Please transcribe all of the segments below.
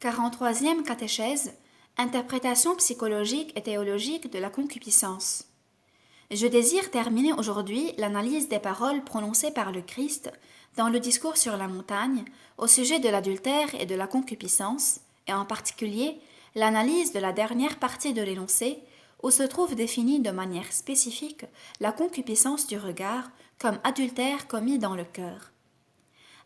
43e catéchèse, interprétation psychologique et théologique de la concupiscence. Je désire terminer aujourd'hui l'analyse des paroles prononcées par le Christ dans le discours sur la montagne au sujet de l'adultère et de la concupiscence, et en particulier l'analyse de la dernière partie de l'énoncé où se trouve définie de manière spécifique la concupiscence du regard comme adultère commis dans le cœur.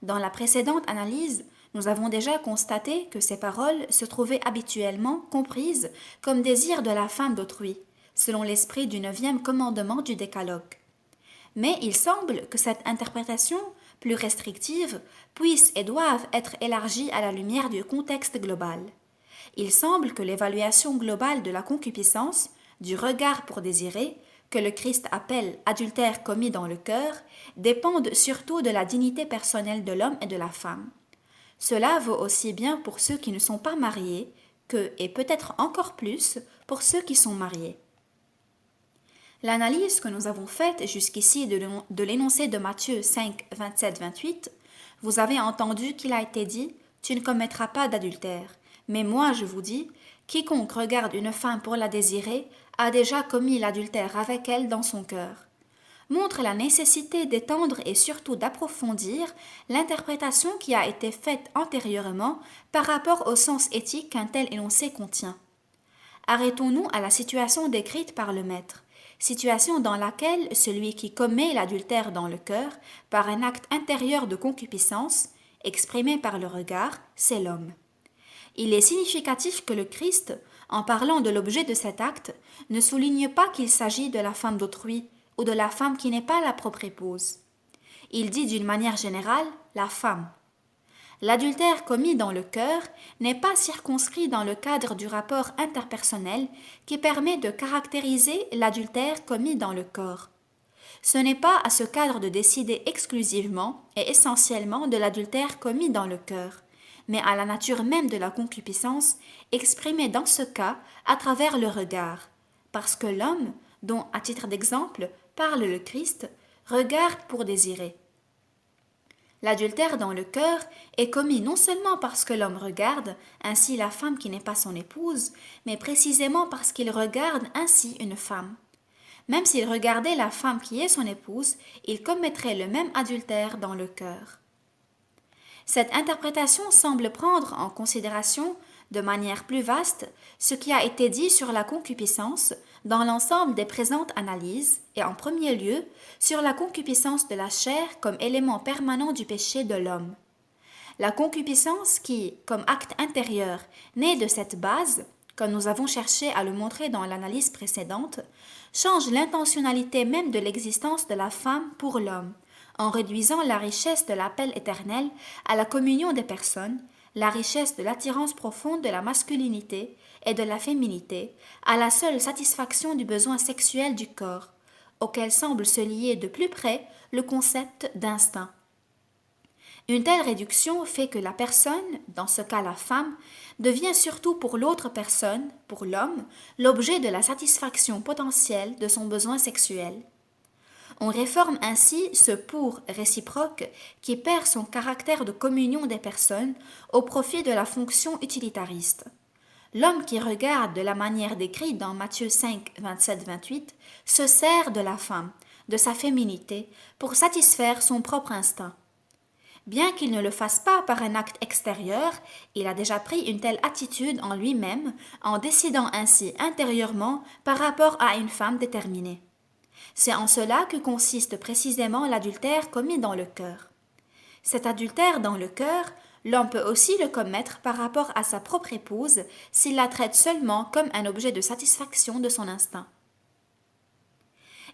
Dans la précédente analyse, nous avons déjà constaté que ces paroles se trouvaient habituellement comprises comme désir de la femme d'autrui, selon l'esprit du 9e commandement du Décalogue. Mais il semble que cette interprétation, plus restrictive, puisse et doive être élargie à la lumière du contexte global. Il semble que l'évaluation globale de la concupiscence, du regard pour désirer, que le Christ appelle adultère commis dans le cœur, dépendent surtout de la dignité personnelle de l'homme et de la femme. Cela vaut aussi bien pour ceux qui ne sont pas mariés que, et peut-être encore plus, pour ceux qui sont mariés. L'analyse que nous avons faite jusqu'ici de l'énoncé de Matthieu 5, 27-28, vous avez entendu qu'il a été dit « Tu ne commettras pas d'adultère ». Mais moi, je vous dis, quiconque regarde une femme pour la désirer a déjà commis l'adultère avec elle dans son cœur. Montre la nécessité d'étendre et surtout d'approfondir l'interprétation qui a été faite antérieurement par rapport au sens éthique qu'un tel énoncé contient. Arrêtons-nous à la situation décrite par le Maître, situation dans laquelle celui qui commet l'adultère dans le cœur par un acte intérieur de concupiscence, exprimé par le regard, c'est l'homme. Il est significatif que le Christ, en parlant de l'objet de cet acte, ne souligne pas qu'il s'agit de la femme d'autrui ou de la femme qui n'est pas la propre épouse. Il dit d'une manière générale la femme. L'adultère commis dans le cœur n'est pas circonscrit dans le cadre du rapport interpersonnel qui permet de caractériser l'adultère commis dans le corps. Ce n'est pas à ce cadre de décider exclusivement et essentiellement de l'adultère commis dans le cœur, mais à la nature même de la concupiscence exprimée dans ce cas à travers le regard, parce que l'homme, dont, à titre d'exemple, parle le Christ, regarde pour désirer. L'adultère dans le cœur est commis non seulement parce que l'homme regarde ainsi la femme qui n'est pas son épouse, mais précisément parce qu'il regarde ainsi une femme. Même s'il regardait la femme qui est son épouse, il commettrait le même adultère dans le cœur. Cette interprétation semble prendre en considération, de manière plus vaste, ce qui a été dit sur la concupiscence dans l'ensemble des présentes analyses, et en premier lieu sur la concupiscence de la chair comme élément permanent du péché de l'homme. La concupiscence qui, comme acte intérieur, naît de cette base, comme nous avons cherché à le montrer dans l'analyse précédente, change l'intentionnalité même de l'existence de la femme pour l'homme, en réduisant la richesse de l'appel éternel à la communion des personnes, la richesse de l'attirance profonde de la masculinité et de la féminité, à la seule satisfaction du besoin sexuel du corps, auquel semble se lier de plus près le concept d'instinct. Une telle réduction fait que la personne, dans ce cas la femme, devient surtout pour l'autre personne, pour l'homme, l'objet de la satisfaction potentielle de son besoin sexuel. On réforme ainsi ce pour réciproque qui perd son caractère de communion des personnes au profit de la fonction utilitariste. L'homme qui regarde de la manière décrite dans Matthieu 5, 27-28 se sert de la femme, de sa féminité, pour satisfaire son propre instinct. Bien qu'il ne le fasse pas par un acte extérieur, il a déjà pris une telle attitude en lui-même en décidant ainsi intérieurement par rapport à une femme déterminée. C'est en cela que consiste précisément l'adultère commis dans le cœur. Cet adultère dans le cœur, l'homme peut aussi le commettre par rapport à sa propre épouse s'il la traite seulement comme un objet de satisfaction de son instinct.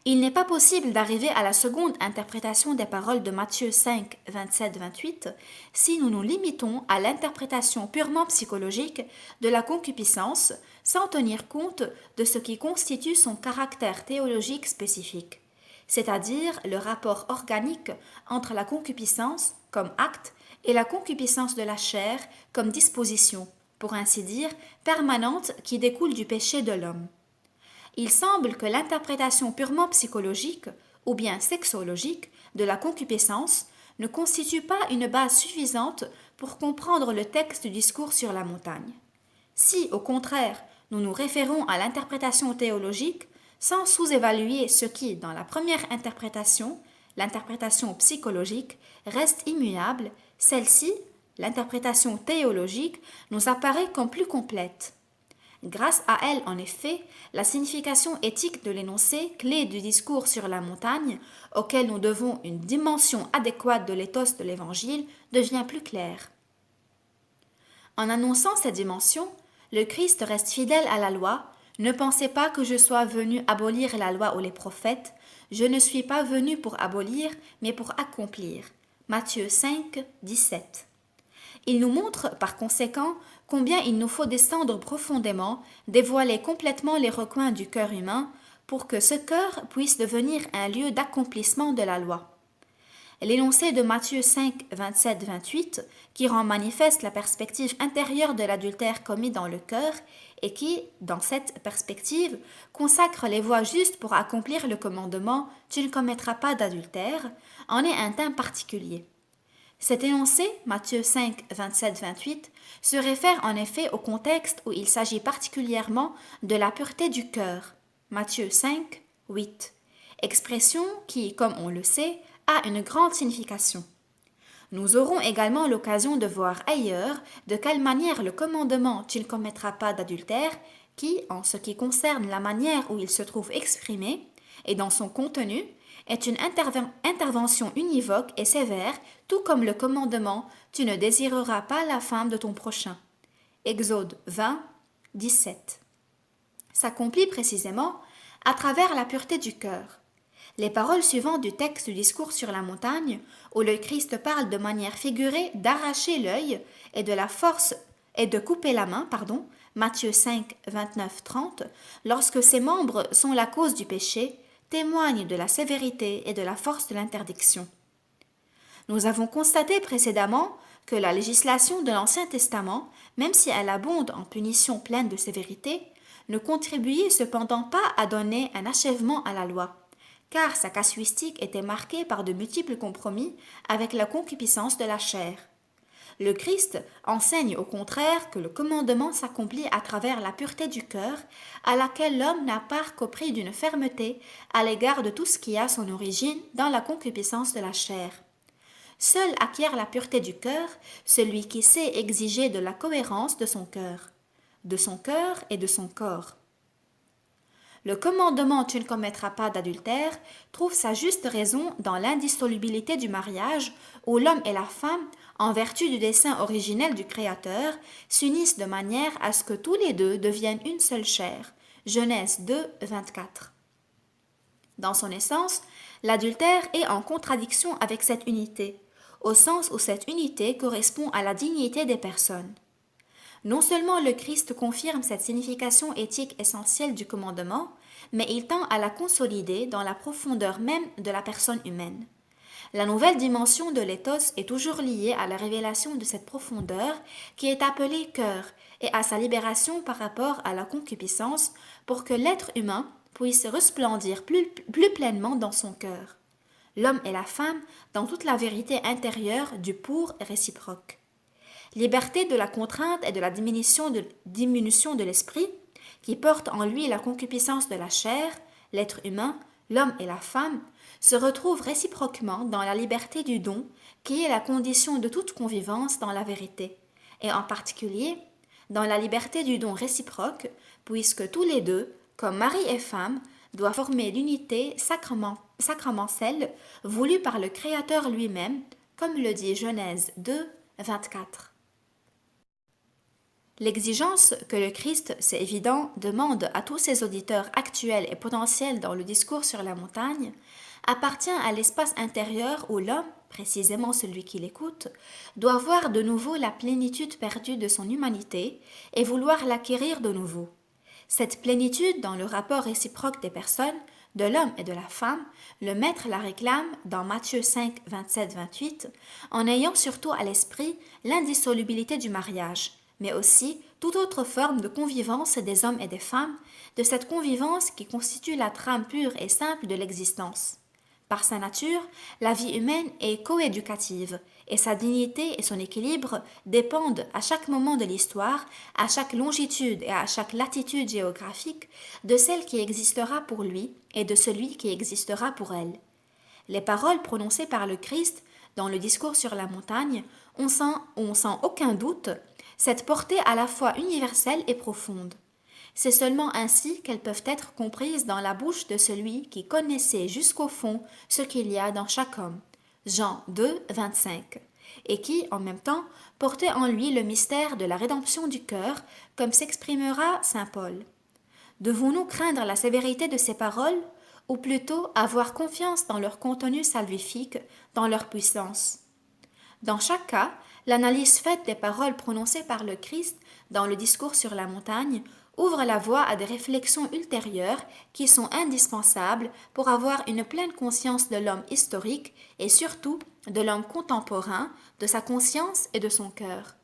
Il n'est pas possible d'arriver à la seconde interprétation des paroles de Matthieu 5, 27-28 si nous nous limitons à l'interprétation purement psychologique de la concupiscence sans tenir compte de ce qui constitue son caractère théologique spécifique, c'est-à-dire le rapport organique entre la concupiscence comme acte et la concupiscence de la chair comme disposition, pour ainsi dire, permanente qui découle du péché de l'homme. Il semble que l'interprétation purement psychologique ou bien sexologique de la concupiscence ne constitue pas une base suffisante pour comprendre le texte du discours sur la montagne. Si, au contraire, nous nous référons à l'interprétation théologique, sans sous-évaluer ce qui, dans la première interprétation, l'interprétation psychologique, reste immuable, celle-ci, l'interprétation théologique, nous apparaît comme plus complète. Grâce à elle, en effet, la signification éthique de l'énoncé, clé du discours sur la montagne, auquel nous devons une dimension adéquate de l'éthos de l'Évangile, devient plus claire. En annonçant cette dimension, le Christ reste fidèle à la loi. Ne pensez pas que je sois venu abolir la loi ou les prophètes. Je ne suis pas venu pour abolir, mais pour accomplir. Matthieu 5, 17. Il nous montre, par conséquent, combien il nous faut descendre profondément, dévoiler complètement les recoins du cœur humain, pour que ce cœur puisse devenir un lieu d'accomplissement de la loi. L'énoncé de Matthieu 5, 27, 28, qui rend manifeste la perspective intérieure de l'adultère commis dans le cœur et qui, dans cette perspective, consacre les voies justes pour accomplir le commandement « Tu ne commettras pas d'adultère », en est un thème particulier. Cet énoncé, Matthieu 5, 27, 28, se réfère en effet au contexte où il s'agit particulièrement de la pureté du cœur, Matthieu 5, 8, expression qui, comme on le sait, a une grande signification. Nous aurons également l'occasion de voir ailleurs de quelle manière le commandement « Tu ne commettras pas d'adultère » qui, en ce qui concerne la manière où il se trouve exprimé et dans son contenu, est une intervention univoque et sévère, tout comme le commandement « Tu ne désireras pas la femme de ton prochain » Exode 20, 17 s'accomplit précisément à travers la pureté du cœur. Les paroles suivantes du texte du discours sur la montagne, où le Christ parle de manière figurée d'arracher l'œil et de la force et de couper la main, Matthieu 5, 29, 30, lorsque ses membres sont la cause du péché, témoignent de la sévérité et de la force de l'interdiction. Nous avons constaté précédemment que la législation de l'Ancien Testament, même si elle abonde en punitions pleines de sévérité, ne contribuait cependant pas à donner un achèvement à la loi, car sa casuistique était marquée par de multiples compromis avec la concupiscence de la chair. Le Christ enseigne au contraire que le commandement s'accomplit à travers la pureté du cœur, à laquelle l'homme n'a part qu'au prix d'une fermeté à l'égard de tout ce qui a son origine dans la concupiscence de la chair. Seul acquiert la pureté du cœur celui qui sait exiger de la cohérence de son cœur et de son corps. Le commandement « Tu ne commettras pas d'adultère » trouve sa juste raison dans l'indissolubilité du mariage où l'homme et la femme, en vertu du dessein originel du Créateur, s'unissent de manière à ce que tous les deux deviennent une seule chair. Genèse 2, 24. Dans son essence, l'adultère est en contradiction avec cette unité, au sens où cette unité correspond à la dignité des personnes. Non seulement le Christ confirme cette signification éthique essentielle du commandement, mais il tend à la consolider dans la profondeur même de la personne humaine. La nouvelle dimension de l'éthos est toujours liée à la révélation de cette profondeur qui est appelée cœur et à sa libération par rapport à la concupiscence pour que l'être humain puisse resplendir plus pleinement dans son cœur. L'homme et la femme dans toute la vérité intérieure du pour réciproque. Liberté de la contrainte et de la diminution de l'esprit, qui porte en lui la concupiscence de la chair, l'être humain, l'homme et la femme, se retrouvent réciproquement dans la liberté du don, qui est la condition de toute convivence dans la vérité, et en particulier dans la liberté du don réciproque, puisque tous les deux, comme mari et femme, doivent former l'unité sacramentelle voulue par le Créateur lui-même, comme le dit Genèse 2, 24. L'exigence que le Christ, c'est évident, demande à tous ses auditeurs actuels et potentiels dans le discours sur la montagne appartient à l'espace intérieur où l'homme, précisément celui qui l'écoute, doit voir de nouveau la plénitude perdue de son humanité et vouloir l'acquérir de nouveau. Cette plénitude dans le rapport réciproque des personnes, de l'homme et de la femme, le Maître la réclame dans Matthieu 5, 27, 28, en ayant surtout à l'esprit l'indissolubilité du mariage, mais aussi toute autre forme de convivence des hommes et des femmes, de cette convivence qui constitue la trame pure et simple de l'existence. Par sa nature, la vie humaine est coéducative et sa dignité et son équilibre dépendent à chaque moment de l'histoire, à chaque longitude et à chaque latitude géographique, de celle qui existera pour lui et de celui qui existera pour elle. Les paroles prononcées par le Christ dans le discours sur la montagne ont sans aucun doute cette portée à la fois universelle et profonde. C'est seulement ainsi qu'elles peuvent être comprises dans la bouche de celui qui connaissait jusqu'au fond ce qu'il y a dans chaque homme. Jean 2, 25. Et qui, en même temps, portait en lui le mystère de la rédemption du cœur, comme s'exprimera saint Paul. Devons-nous craindre la sévérité de ces paroles, ou plutôt avoir confiance dans leur contenu salvifique, dans leur puissance? Dans chaque cas, l'analyse faite des paroles prononcées par le Christ dans le discours sur la montagne ouvre la voie à des réflexions ultérieures qui sont indispensables pour avoir une pleine conscience de l'homme historique et surtout de l'homme contemporain, de sa conscience et de son cœur.